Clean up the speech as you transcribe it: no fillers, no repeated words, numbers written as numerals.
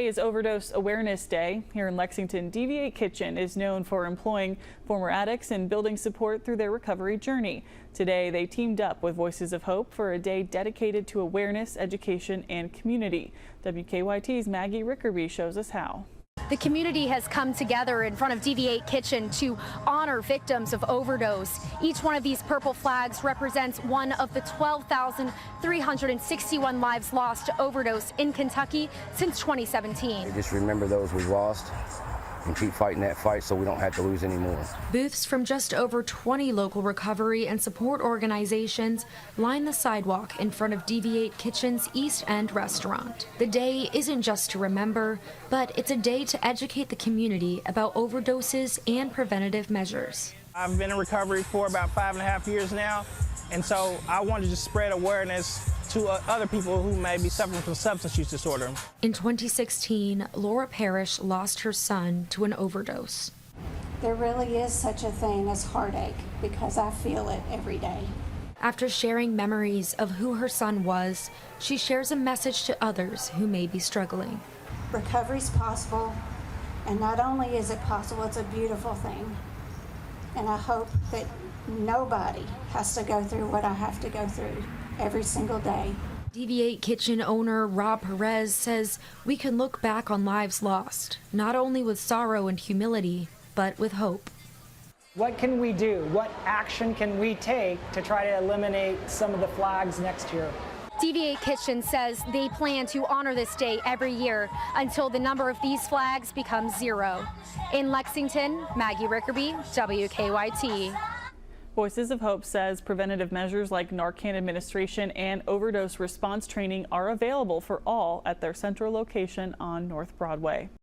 Today is Overdose Awareness Day. Here in Lexington, Deviate Kitchen is known for employing former addicts and building support through their recovery journey. Today, they teamed up with Voices of Hope for a day dedicated to awareness, education, and community. WKYT's Maggie Rickerby shows us how. The community has come together in front of Deviate Kitchen to honor victims of overdose. Each one of these purple flags represents one of the 12,361 lives lost to overdose in Kentucky since 2017. Just remember those we've lost and keep fighting that fight so we don't have to lose anymore. Booths from just over 20 local recovery and support organizations line the sidewalk in front of Deviate Kitchen's East End restaurant. The day isn't just to remember, but it's a day to educate the community about overdoses and preventative measures. I've been in recovery for about 5.5 years now, and so I wanted to spread awareness to other people who may be suffering from substance use disorder. In 2016, Laura Parrish lost her son to an overdose. There really is such a thing as heartache because I feel it every day. After sharing memories of who her son was, she shares a message to others who may be struggling. Recovery's possible, and not only is it possible, it's a beautiful thing. And I hope that nobody has to go through what I have to go through every single day. Deviate Kitchen owner Rob Perez says we can look back on lives lost, not only with sorrow and humility, but with hope. What can we do? What action can we take to try to eliminate some of the flags next year? Deviate Kitchen says they plan to honor this day every year until the number of these flags becomes 0. In Lexington, Maggie Rickerby, WKYT. Voices of Hope says preventative measures like Narcan administration and overdose response training are available for all at their central location on North Broadway.